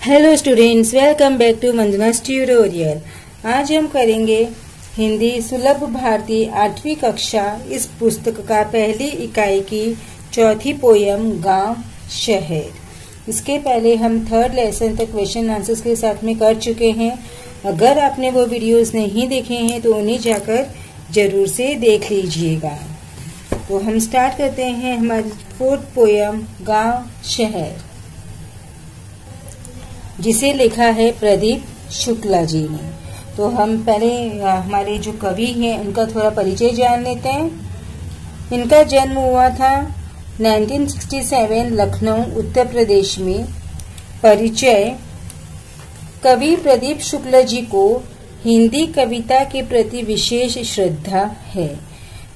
Hello students, welcome back to Manjunath's tutorial. आज हम करेंगे हिंदी सुलभ भारती 8वीं कक्षा इस पुस्तक का पहली इकाई की चौथी पोयम गांव शहर। इसके पहले हम थर्ड लेसन तक क्वेश्चन आंसर्स के साथ में कर चुके हैं। अगर आपने वो वीडियोस नहीं देखे हैं तो उन्हें जाकर जरूर से देख लीजिएगा। तो हम स्टार्ट करते हैं हमारी फोर्थ पोयम गांव शहर, जिसे लिखा है प्रदीप शुक्ला जी ने। तो हम पहले हमारे जो कवि हैं उनका थोड़ा परिचय जान लेते हैं। इनका जन्म हुआ था 1967 लखनऊ उत्तर प्रदेश में। परिचय: कवि प्रदीप शुक्ला जी को हिंदी कविता के प्रति विशेष श्रद्धा है।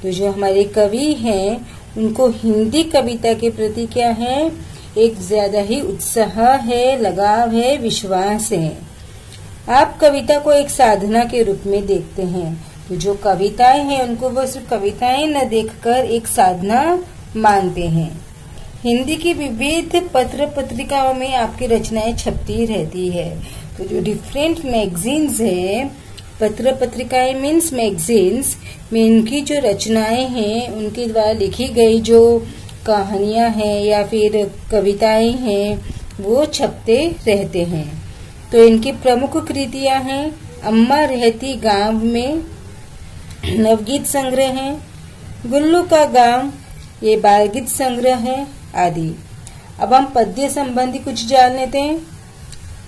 तो जो हमारे कवि हैं उनको हिंदी कविता के प्रति क्या है, एक ज्यादा ही उत्साह है, लगाव है, विश्वास है। आप कविता को एक साधना के रूप में देखते हैं। तो जो कविताएं हैं उनको वो सिर्फ कविताएं न देखकर एक साधना मानते हैं। हिंदी की विविध पत्र पत्रिकाओं में आपकी रचनाएं छपती रहती है। तो जो डिफरेंट मैगजीन्स है, पत्र पत्रिकाएं मीन्स मैगजीन्स में इनकी जो रचनाएं हैं उनके द्वारा लिखी गई जो कहानियां हैं या फिर कविताएं हैं वो छपते रहते हैं। तो इनकी प्रमुख कृतियां हैं अम्मा रहती गांव में, नवगीत संग्रह है, गुल्लू का गांव, ये बाल गीत संग्रह है आदि। अब हम पद्य संबंधी कुछ जान लेते हैं।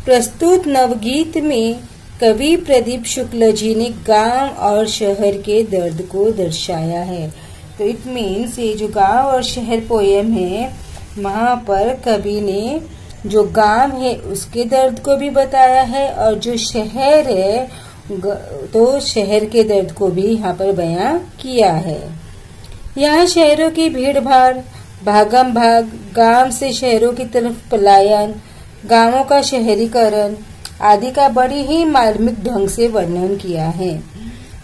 प्रस्तुत नवगीत में कवि प्रदीप शुक्ला जी ने गांव और शहर के दर्द को दर्शाया है। तो इट मीन्स ये जो गांव और शहर पोयम है वहां पर कवि ने जो गांव है उसके दर्द को भी बताया है और जो शहर है तो शहर के दर्द को भी यहाँ पर बयां किया है। यहाँ शहरों की भीड़ भाड़, भागम भाग, गांव से शहरों की तरफ पलायन, गांवों का शहरीकरण आदि का बड़ी ही मार्मिक ढंग से वर्णन किया है।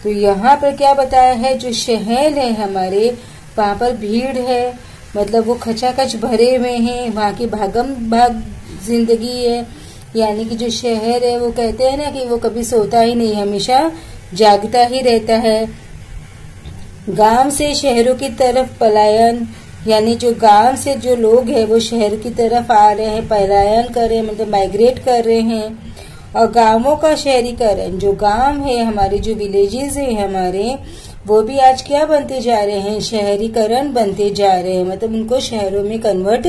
तो यहाँ पर क्या बताया है, जो शहर है हमारे वहाँ पर भीड़ है, मतलब वो खचाखच भरे हुए हैं, वहाँ की भागम भाग जिंदगी है। यानी कि जो शहर है वो कहते हैं ना कि वो कभी सोता ही नहीं, हमेशा जागता ही रहता है। गांव से शहरों की तरफ पलायन, यानी जो गांव से जो लोग हैं वो शहर की तरफ आ रहे हैं, पलायन कर रहे हैं, मतलब माइग्रेट कर रहे हैं। और गांवों का शहरीकरण, जो गांव है हमारे, जो विलेजेस है हमारे, वो भी आज क्या बनते जा रहे हैं, शहरीकरण बनते जा रहे हैं, मतलब उनको शहरों में कन्वर्ट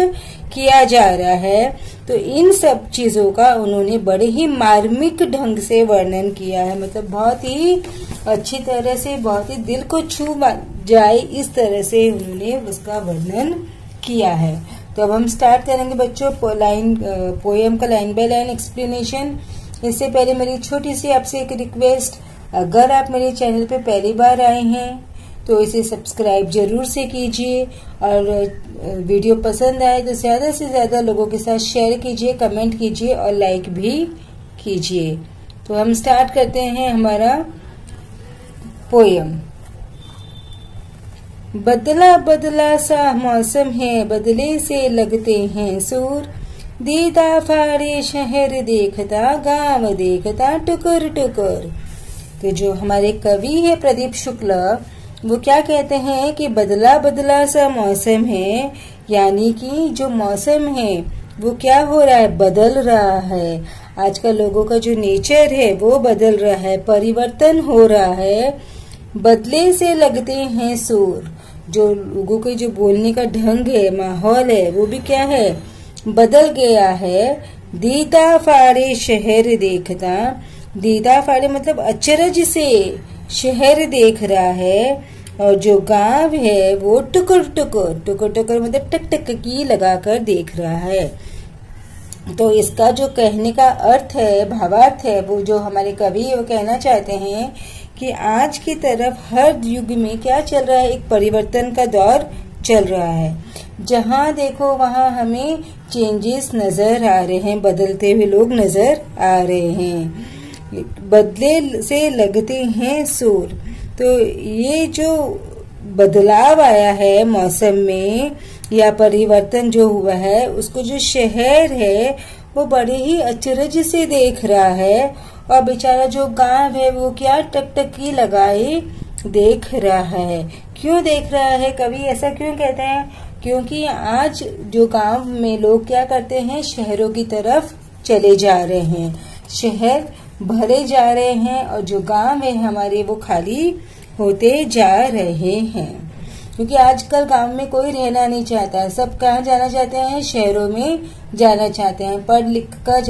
किया जा रहा है। तो इन सब चीजों का उन्होंने बड़े ही मार्मिक ढंग से वर्णन किया है, मतलब बहुत ही अच्छी तरह से, बहुत ही दिल को छू जाए इस तरह से उन्होंने उसका वर्णन किया है। तो अब हम स्टार्ट करेंगे बच्चों पोयम का लाइन बाय लाइन एक्सप्लेनेशन। इससे पहले मेरी छोटी सी आपसे एक रिक्वेस्ट, अगर आप मेरे चैनल पे पहली बार आए हैं तो इसे सब्सक्राइब जरूर से कीजिए और वीडियो पसंद आए तो ज्यादा से ज्यादा लोगों के साथ शेयर कीजिए, कमेंट कीजिए और लाइक भी कीजिए। तो हम स्टार्ट करते हैं हमारा पोयम। बदला बदला सा मौसम है, बदले से लगते हैं सुर, दीदा फाड़े शहर देखता, गांव देखता टुकर टुकर। तो जो हमारे कवि है प्रदीप शुक्ला, वो क्या कहते हैं कि बदला बदला सा मौसम है, यानी कि जो मौसम है वो क्या हो रहा है, बदल रहा है। आजकल लोगों का जो नेचर है वो बदल रहा है, परिवर्तन हो रहा है। बदले से लगते हैं सुर, जो लोगों के जो बोलने का ढंग है, माहौल है, वो भी क्या है, बदल गया है। दीदा फाड़े शहर देखता, दीदा फाड़े मतलब अचरज से शहर देख रहा है, और जो गांव है वो टुकर टुकर, टुकर टुकर मतलब टक टक की लगाकर देख रहा है। तो इसका जो कहने का अर्थ है, भावार्थ है, वो जो हमारे कवि वो कहना चाहते हैं कि आज की तरफ हर युग में क्या चल रहा है, एक परिवर्तन का दौर चल रहा है। जहाँ देखो वहाँ हमें चेंजेस नजर आ रहे हैं, बदलते हुए लोग नजर आ रहे हैं। बदले से लगते हैं सुर, तो ये जो बदलाव आया है मौसम में या परिवर्तन जो हुआ है उसको जो शहर है वो बड़े ही अचरज से देख रहा है और बेचारा जो गांव है वो क्या टकटकी लगाए देख रहा है। क्यों देख रहा है? कवि ऐसा क्यों कहते हैं? क्योंकि आज जो गांव में लोग क्या करते हैं, शहरों की तरफ चले जा रहे हैं, शहर भरे जा रहे हैं और जो गांव है हमारे वो खाली होते जा रहे हैं। क्योंकि आजकल गांव में कोई रहना नहीं चाहता, सब कहाँ जाना चाहते हैं, शहरों में जाना चाहते हैं। पढ़ लिख कर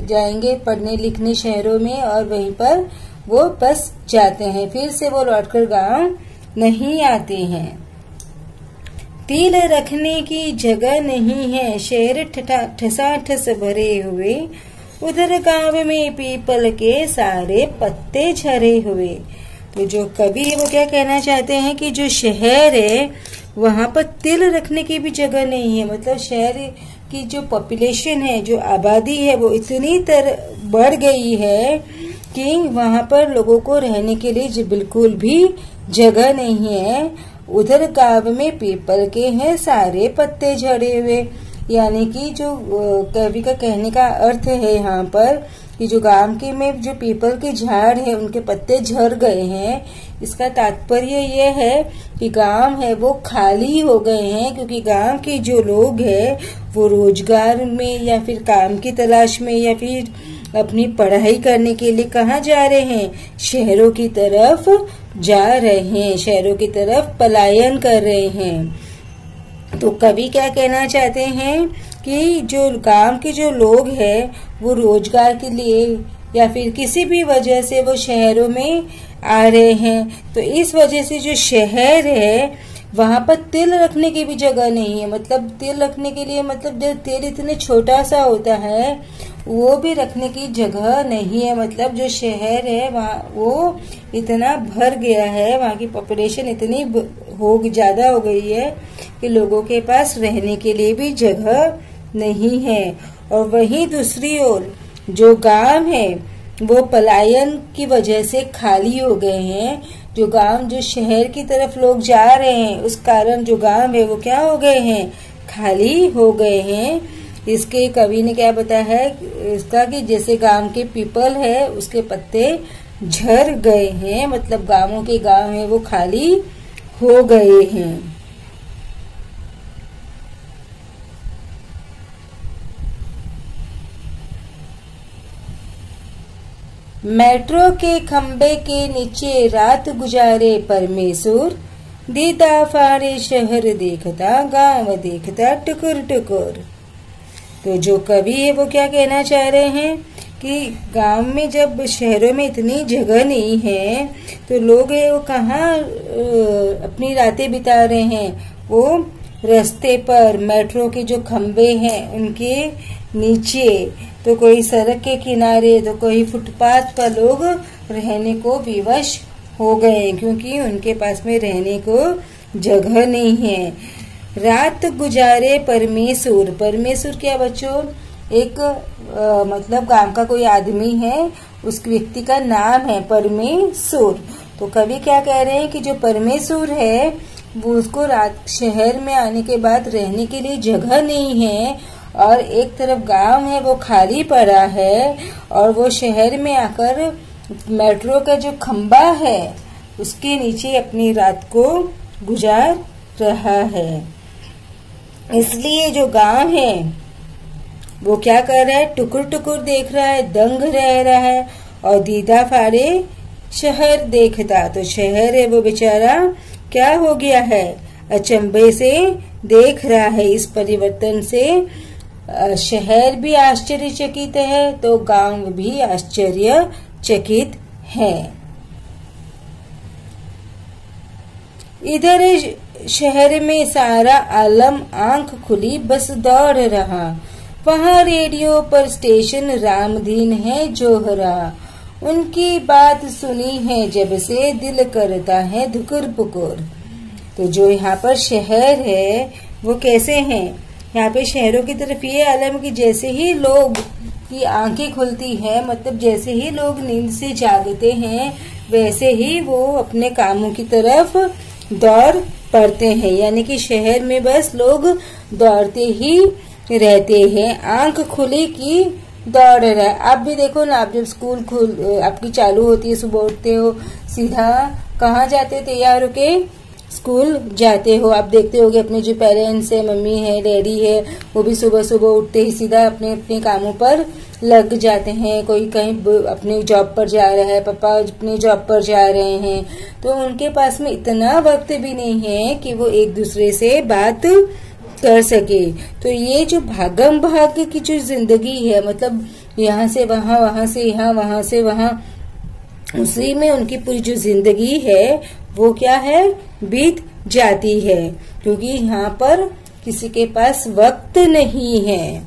जाएंगे पढ़ने लिखने शहरों में और वहीं पर वो बस जाते हैं, फिर से वो लौटकर गांव नहीं आते हैं। तिल रखने की जगह नहीं है, शहर ठसाठस भरे हुए, उधर गांव में पीपल के सारे पत्ते झरे हुए। तो जो कवि है वो क्या कहना चाहते हैं कि जो शहर है वहां पर तिल रखने की भी जगह नहीं है। मतलब शहर की जो पॉपुलेशन है, जो आबादी है, वो इतनी बढ़ गई है कि वहां पर लोगों को रहने के लिए बिल्कुल भी जगह नहीं है। उधर गांव में पीपल के हैं सारे पत्ते झड़े हुए, यानी कि जो कवि का कहने का अर्थ है यहाँ पर कि जो गांव के में जो पीपल के झाड़ है उनके पत्ते झड़ गए हैं। इसका तात्पर्य ये है कि गांव है वो खाली हो गए हैं, क्योंकि गांव के जो लोग हैं वो रोजगार में या फिर काम की तलाश में या फिर अपनी पढ़ाई करने के लिए कहाँ जा रहे हैं, शहरों की तरफ जा रहे हैं, शहरों की तरफ पलायन कर रहे हैं। तो कवि क्या कहना चाहते हैं कि जो गांव के जो लोग हैं वो रोजगार के लिए या फिर किसी भी वजह से वो शहरों में आ रहे हैं, तो इस वजह से जो शहर है वहां पर तिल रखने की भी जगह नहीं है। मतलब तिल रखने के लिए, मतलब जो तिल इतने छोटा सा होता है वो भी रखने की जगह नहीं है। मतलब जो शहर है वहाँ वो इतना भर गया है, वहाँ की पॉपुलेशन इतनी ज्यादा हो गई है कि लोगों के पास रहने के लिए भी जगह नहीं है। और वहीं दूसरी ओर जो गांव है वो पलायन की वजह से खाली हो गए हैं। जो गांव जो शहर की तरफ लोग जा रहे हैं उस कारण जो गांव है वो क्या हो गए हैं, खाली हो गए हैं। इसके कवि ने क्या बताया है इसका कि जैसे गांव के पीपल है उसके पत्ते झड़ गए हैं, मतलब गांवों के गांव है वो खाली हो गए हैं। मेट्रो के खंबे के नीचे रात गुजारे परमेश्वर, दीदा फारे शहर देखता गांव देखता टुकुर टुकुर। तो जो कवि है वो क्या कहना चाह रहे हैं कि गांव में जब शहरों में इतनी जगह नहीं है तो लोग है वो कहाँ अपनी रातें बिता रहे हैं, वो रास्ते पर मेट्रो के जो खंबे हैं उनके नीचे, तो कोई सड़क के किनारे तो कोई फुटपाथ पर लोग रहने को विवश हो गए क्योंकि उनके पास में रहने को जगह नहीं है। रात गुजारे परमेश्वर, परमेश्वर क्या बच्चों, एक मतलब गांव का कोई आदमी है, उस व्यक्ति का नाम है परमेश्वर। तो कवि क्या कह रहे हैं कि जो परमेश्वर है वो उसको रात शहर में आने के बाद रहने के लिए जगह नहीं है और एक तरफ गांव है वो खाली पड़ा है और वो शहर में आकर मेट्रो का जो खंबा है उसके नीचे अपनी रात को गुजार रहा है। इसलिए जो गांव है वो क्या कर रहा है, टुकुर टुकुर देख रहा है, दंग रह रहा है और दीदा फाड़े शहर देखता। तो शहर है वो बेचारा क्या हो गया है, अचंभे से देख रहा है। इस परिवर्तन से शहर भी आश्चर्यचकित है तो गांव भी आश्चर्यचकित है। इधर शहर में सारा आलम आंख खुली बस दौड़ रहा, वहाँ रेडियो पर स्टेशन रामदीन है जोहरा, उनकी बात सुनी है जब से दिल करता है धुकुर पुकुर। तो जो यहाँ पर शहर है वो कैसे हैं, यहाँ पे शहरों की तरफ ये आलम कि जैसे ही लोग की आंखें खुलती है, मतलब जैसे ही लोग नींद से जागते हैं वैसे ही वो अपने कामों की तरफ दौड़ पड़ते हैं। यानी कि शहर में बस लोग दौड़ते ही रहते हैं, आंख खुली की दौड़ रहा है। आप भी देखो ना, आप जब स्कूल आपकी चालू होती है, सुबह उठते हो, सीधा कहाँ जाते हो? तैयार होके स्कूल जाते हो। आप देखते होगे अपने जो पेरेंट्स है, मम्मी है, डैडी है, वो भी सुबह सुबह उठते ही सीधा अपने अपने कामों पर लग जाते हैं। कोई कहीं अपने जॉब पर जा रहा है, पापा अपने जॉब पर जा रहे हैं, तो उनके पास में इतना वक्त भी नहीं है कि वो एक दूसरे से बात कर सके। तो ये जो भागम भाग की जो जिंदगी है, मतलब यहाँ से वहां, वहां से यहाँ, वहां से वहां, उसी में उनकी पूरी जो जिंदगी है वो क्या है, बीत जाती है, क्योंकि यहाँ पर किसी के पास वक्त नहीं है।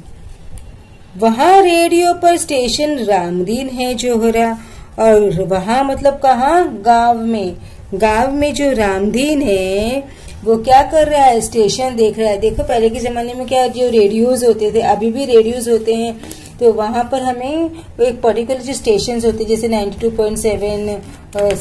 वहां रेडियो पर स्टेशन रामदीन है जोहरा, और वहां मतलब कहाँ, गांव में। गांव में जो रामदीन है वो क्या कर रहा है, स्टेशन देख रहा है। देखो पहले के जमाने में क्या, जो रेडियोज होते थे, अभी भी रेडियोज होते हैं, तो वहां पर हमें एक पर्टिकुलर जो स्टेशन होते हैं, जैसे 92.7,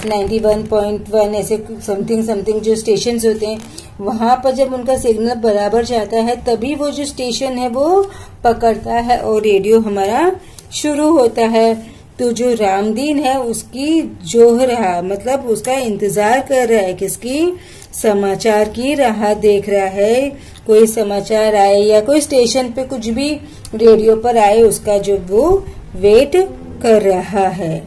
91.1, ऐसे समथिंग समथिंग जो स्टेशन होते हैं, वहां पर जब उनका सिग्नल बराबर जाता है तभी वो जो स्टेशन है वो पकड़ता है और रेडियो हमारा शुरू होता है। तो जो रामदीन है उसकी जोहरा मतलब उसका इंतजार कर रहा है, किसकी, समाचार की राह देख रहा है। कोई समाचार आए या कोई स्टेशन पे कुछ भी रेडियो पर आए, उसका जो वो वेट कर रहा है।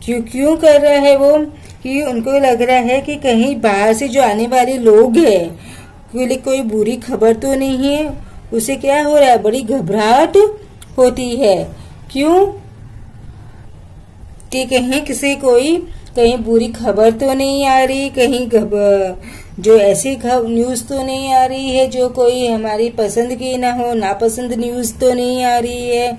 क्यों कर रहा है वो, कि उनको लग रहा है कि कहीं बाहर से जो आने वाले लोग हैं, कोई बुरी खबर तो नहीं है। उसे क्या हो रहा है, बड़ी घबराहट होती है। क्यों कि कहीं बुरी खबर तो नहीं आ रही, कहीं जो ऐसी न्यूज तो नहीं आ रही है जो कोई हमारी पसंद की ना हो, नापसंद न्यूज तो नहीं आ रही है।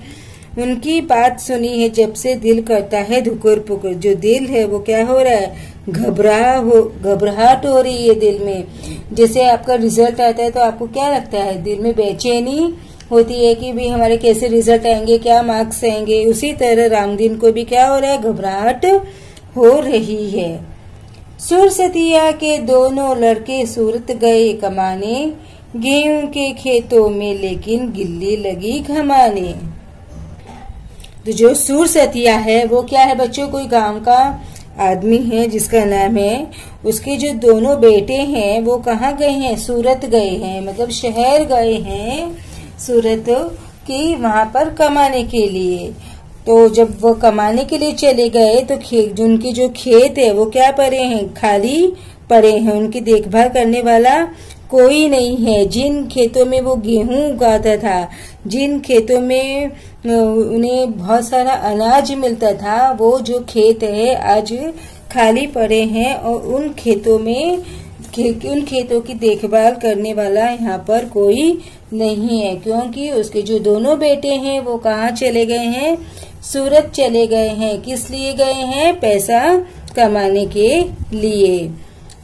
उनकी बात सुनी है जब से दिल करता है धुकुर पुकुर। जो दिल है वो क्या हो रहा है, घबराहट हो रही है दिल में। जैसे आपका रिजल्ट आता है तो आपको क्या लगता है, दिल में बेचैनी होती है कि भी हमारे कैसे रिजल्ट आएंगे, क्या मार्क्स आएंगे। उसी तरह रामदीन को भी क्या हो रहा है, घबराहट हो रही है। सुरसतिया के दोनों लड़के सूरत गए कमाने, गेहूं के खेतों में लेकिन गिल्ली लगी घमाने। तो जो सुरसतिया है वो क्या है बच्चों, कोई गांव का आदमी है जिसका नाम है। उसके जो दोनों बेटे हैं वो कहाँ गए हैं, सूरत गए हैं, मतलब शहर गए हैं सूरत की, वहां पर कमाने के लिए। तो जब वो कमाने के लिए चले गए तो उनके जो खेत है वो क्या पड़े हैं, खाली पड़े हैं। उनकी देखभाल करने वाला कोई नहीं है। जिन खेतों में वो गेहूं उगाता था, जिन खेतों में उन्हें बहुत सारा अनाज मिलता था, वो जो खेत है आज खाली पड़े हैं और उन खेतों की देखभाल करने वाला यहाँ पर कोई नहीं है, क्योंकि उसके जो दोनों बेटे हैं वो कहाँ चले गए हैं, सूरत चले गए हैं। किस लिए गए हैं, पैसा कमाने के लिए।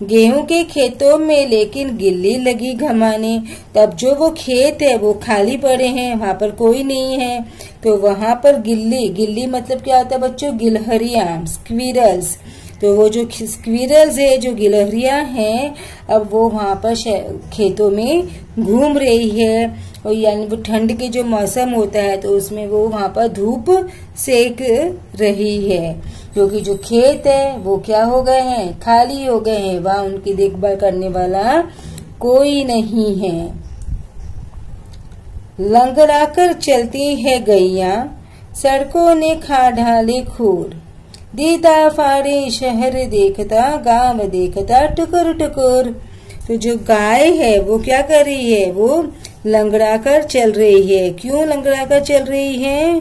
गेहूं के खेतों में लेकिन गिल्ली लगी घमाने। तब जो वो खेत है वो खाली पड़े हैं, वहां पर कोई नहीं है, तो वहां पर गिल्ली मतलब क्या होता है बच्चों, गिलहरियां, स्क्विरल्स। तो वो जो स्क्विरल्स है, जो गिलहरियां हैं, अब वो वहां पर खेतों में घूम रही है। और यानी वो ठंड के जो मौसम होता है तो उसमें वो वहां पर धूप सेक रही है, क्योंकि जो खेत है वो क्या हो गए हैं, खाली हो गए हैं। वहां उनकी देखभाल करने वाला कोई नहीं है। लंगड़ाकर चलती है गैया, सड़कों ने खा ढाले खूर। दीदा फाड़े शहर देखता, गांव देखता टुकुर टुकुर। तो जो गाय है वो क्या कर रही है, वो लंगड़ाकर चल रही है। क्यों लंगड़ाकर चल रही है,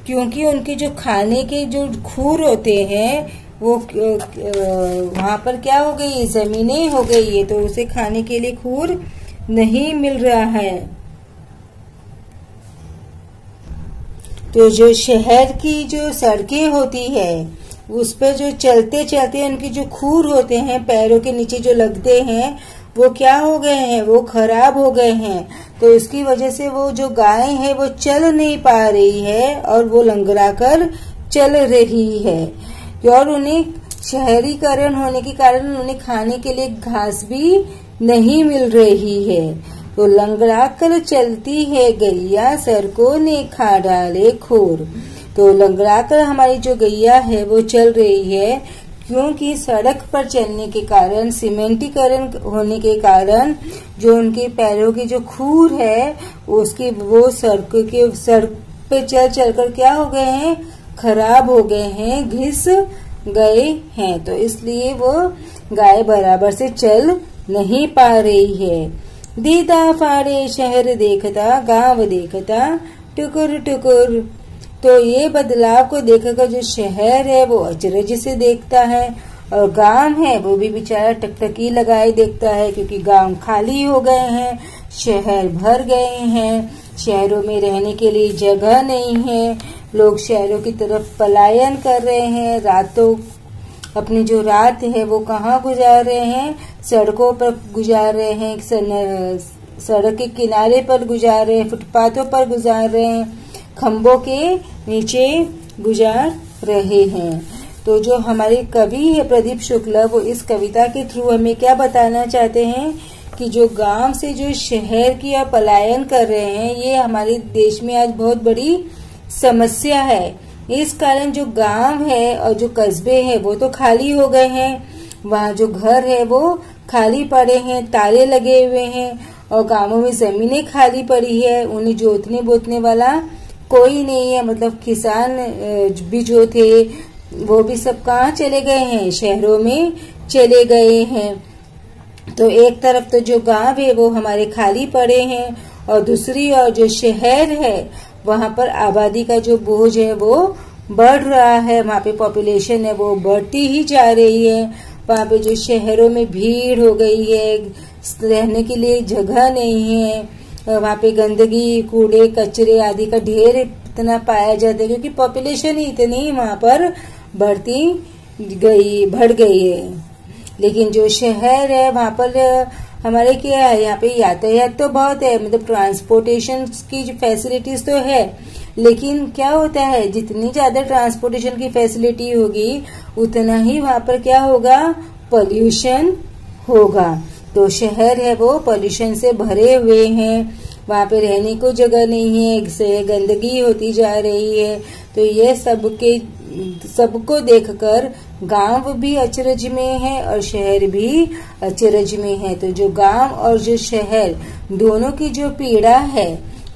क्योंकि उनके जो खाने के जो खूर होते हैं वो वहां पर क्या हो गई है, जमीनें हो गई है, तो उसे खाने के लिए खूर नहीं मिल रहा है। तो जो शहर की जो सड़कें होती है उस पर जो चलते चलते उनके जो खूर होते हैं पैरों के नीचे जो लगते हैं वो क्या हो गए हैं, वो खराब हो गए हैं। तो इसकी वजह से वो जो गाय है वो चल नहीं पा रही है और वो लंगड़ा कर चल रही है। और उन्हें शहरीकरण होने के कारण उन्हें खाने के लिए घास भी नहीं मिल रही है। तो लंगड़ा कर चलती है गैया, सड़कों ने खा डाले खोर। तो लंगड़ा कर हमारी जो गैया है वो चल रही है, क्योंकि सड़क पर चलने के कारण, सीमेंटीकरण होने के कारण जो उनके पैरों की जो खूर है उसकी वो सड़क पे चल चलकर क्या हो गए हैं, खराब हो गए हैं, घिस गए हैं। तो इसलिए वो गाय बराबर से चल नहीं पा रही है। दीदा फाड़े शहर देखता, गांव देखता टुकुर टुकुर। तो ये बदलाव को देखकर जो शहर है वो अचरज से देखता है, और गांव है वो भी बेचारा टकटकी लगाए देखता है, क्योंकि गांव खाली हो गए हैं, शहर भर गए हैं, शहरों में रहने के लिए जगह नहीं है, लोग शहरों की तरफ पलायन कर रहे हैं। रातों अपनी जो रात है वो कहाँ गुजार रहे हैं, सड़कों पर गुजार रहे हैं, सड़क के किनारे पर गुजार रहे हैं, फुटपाथों पर गुजार रहे हैं, खंभों के नीचे गुजार रहे हैं। तो जो हमारे कवि है प्रदीप शुक्ला, वो इस कविता के थ्रू हमें क्या बताना चाहते हैं कि जो गांव से जो शहर की ओर पलायन कर रहे हैं, ये हमारे देश में आज बहुत बड़ी समस्या है। इस कारण जो गांव है और जो कस्बे हैं वो तो खाली हो गए हैं, वहाँ जो घर है वो खाली पड़े हैं, ताले लगे हुए हैं, और गांवों में जमीनें खाली पड़ी है, उन्हें जोतने बोतने वाला कोई नहीं है। मतलब किसान भी जो थे वो भी सब कहाँ चले गए हैं, शहरों में चले गए हैं। तो एक तरफ तो जो गांव है वो हमारे खाली पड़े हैं, और दूसरी ओर जो शहर है वहां पर आबादी का जो बोझ है वो बढ़ रहा है, वहां पे पॉपुलेशन है वो बढ़ती ही जा रही है। वहां पे जो शहरों में भीड़ हो गई है, रहने के लिए जगह नहीं है, वहां पे गंदगी, कूड़े कचरे आदि का ढेर इतना पाया जाता है, क्योंकि पॉपुलेशन ही इतनी वहां पर बढ़ गई है। लेकिन जो शहर है वहां पर हमारे क्या है, यहाँ पे यातायात तो बहुत है, मतलब ट्रांसपोर्टेशन की जो फैसिलिटीज तो है, लेकिन क्या होता है, जितनी ज्यादा ट्रांसपोर्टेशन की फैसिलिटी होगी उतना ही वहां पर क्या होगा, पोल्यूशन होगा। तो शहर है वो पोल्यूशन से भरे हुए हैं, वहां पे रहने को जगह नहीं है, से गंदगी होती जा रही है। तो ये सबको देखकर गांव भी अचरज में है और शहर भी अचरज में है। तो जो गांव और जो शहर दोनों की जो पीड़ा है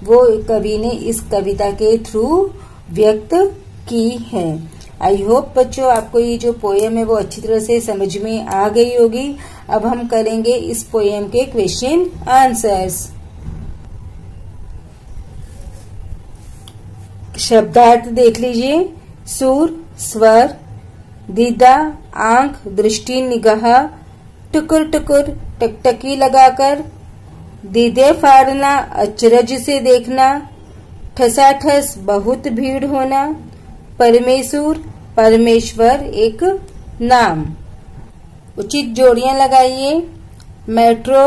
वो कवि ने इस कविता के थ्रू व्यक्त की है। आई होप बच्चों आपको ये जो पोएम है वो अच्छी तरह से समझ में आ गई होगी। अब हम करेंगे इस पोएम के क्वेश्चन आंसर्स। शब्दार्थ देख लीजिए। सुर स्वर, दीदा आंख दृष्टि निगाह, टुकुर टुकुर टकटकी लगाकर, दीदे फाड़ना अचरज से देखना, ठसाठस बहुत भीड़ होना, परमेश्वर परमेश्वर एक नाम। उचित जोड़ियां लगाइए। मेट्रो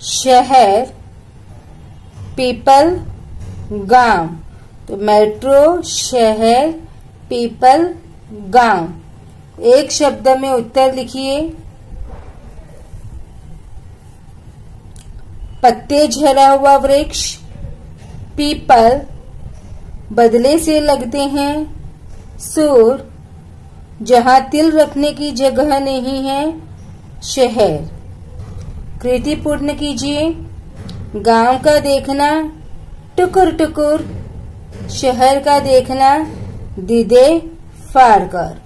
शहर, पीपल गांव। तो मेट्रो शहर पीपल गांव। एक शब्द में उत्तर लिखिए। पत्ते झरा हुआ वृक्ष पीपल, बदले से लगते हैं सुर, जहां तिल रखने की जगह नहीं है शहर। कृति पूर्ण कीजिए। गांव का देखना टुकुर टुकुर, शहर का देखना दीदे फाड़कर।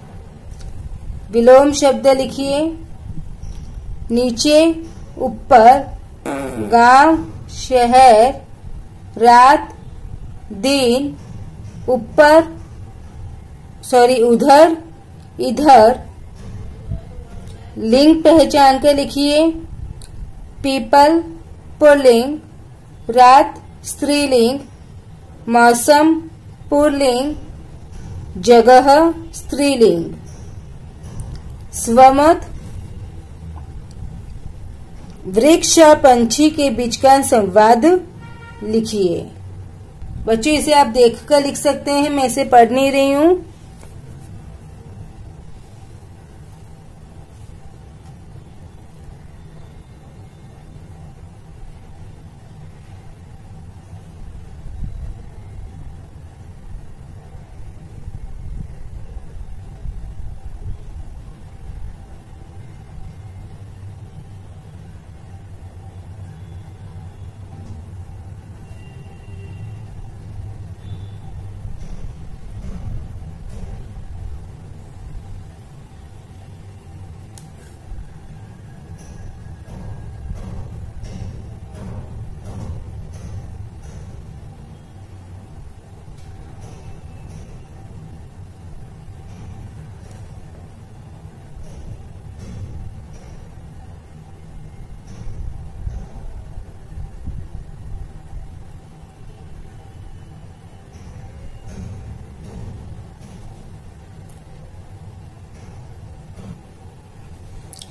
विलोम शब्द लिखिए। नीचे ऊपर, गांव शहर, रात दिन, ऊपर उधर इधर। लिंग पहचान कर लिखिए। पीपल पुल्लिंग, रात स्त्रीलिंग, मौसम पुल्लिंग, जगह स्त्रीलिंग। स्वमत वृक्ष और पंछी के बीच का संवाद लिखिए। बच्चों इसे आप देखकर लिख सकते हैं, मैं इसे पढ़ नहीं रही हूं।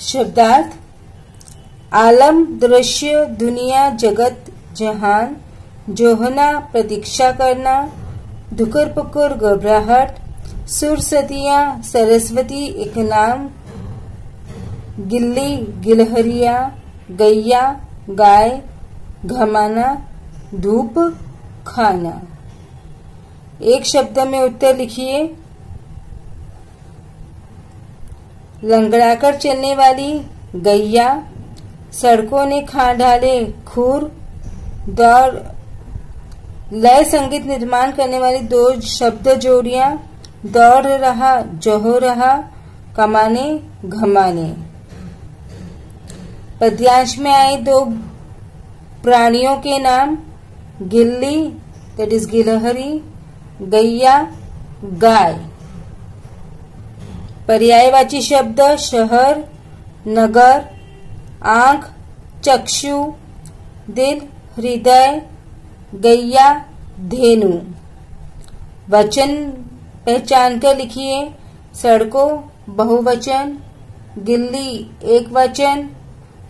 शब्दार्थ आलम दृश्य दुनिया जगत जहान, जोहना प्रतीक्षा करना, धुकर पुकुर घबराहट, सुरसतिया सरस्वती एक नाम, गिल्ली गिलहरिया, गैया गाय, घमाना धूप खाना। एक शब्द में उत्तर लिखिए। लंगड़ाकर चलने वाली गैया, सड़कों ने खा डाले खूर, दौड़ लय संगीत निर्माण करने वाली दो शब्द जोड़ियां, दौड़ रहा जहो रहा, कमाने घमाने। पद्यांश में आए दो प्राणियों के नाम, गिल्ली दैट इज गिलहरी, गैया गाय। पर्यायवाची शब्द शहर नगर, आंख चक्षु, दिल हृदय, गैया धेनु। वचन पहचान कर लिखिए। सड़कों बहुवचन, गिल्ली एक वचन,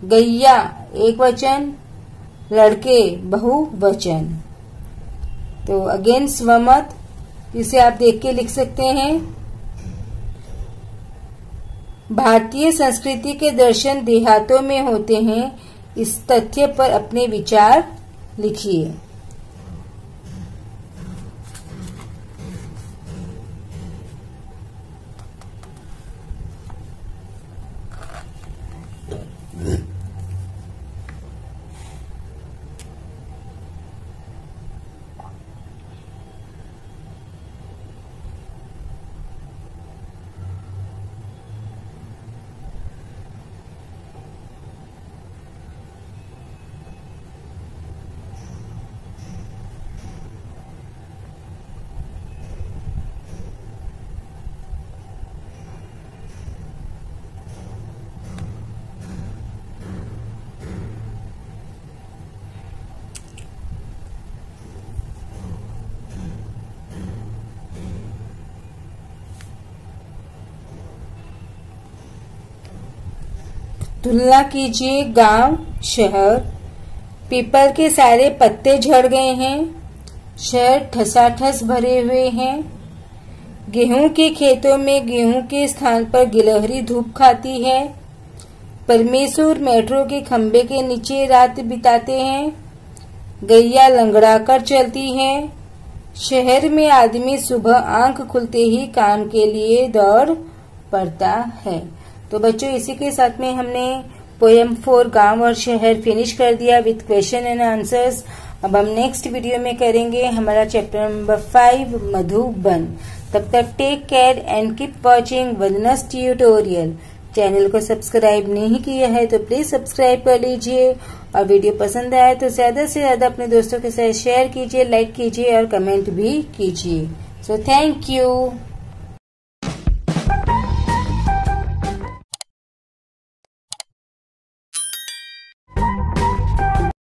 गैया एक वचन, लड़के बहुवचन। तो अगेन स्वमत, इसे आप देख के लिख सकते हैं। भारतीय संस्कृति के दर्शन देहातों में होते हैं, इस तथ्य पर अपने विचार लिखिए। तुलना कीजिए गांव शहर। पीपल के सारे पत्ते झड़ गए हैं, शहर ठसाठस भरे हुए हैं। गेहूं के खेतों में गेहूं के स्थान पर गिलहरी धूप खाती है। परमेश्वर मेट्रो के खंबे के नीचे रात बिताते हैं। गैया लंगड़ाकर चलती है। शहर में आदमी सुबह आंख खुलते ही काम के लिए दौड़ पड़ता है। तो बच्चों, इसी के साथ में हमने पोएम 4 गांव और शहर फिनिश कर दिया विथ क्वेश्चन एंड आंसर्स। अब हम नेक्स्ट वीडियो में करेंगे हमारा चैप्टर नंबर 5 मधुबन। तब तक take care and keep watching Vandana's tutorial. Channel को सब्सक्राइब नहीं किया है तो प्लीज सब्सक्राइब कर लीजिए, और वीडियो पसंद आए तो ज्यादा से ज्यादा अपने दोस्तों के साथ शेयर कीजिए, लाइक कीजिए और कमेंट भी कीजिए। So thank you.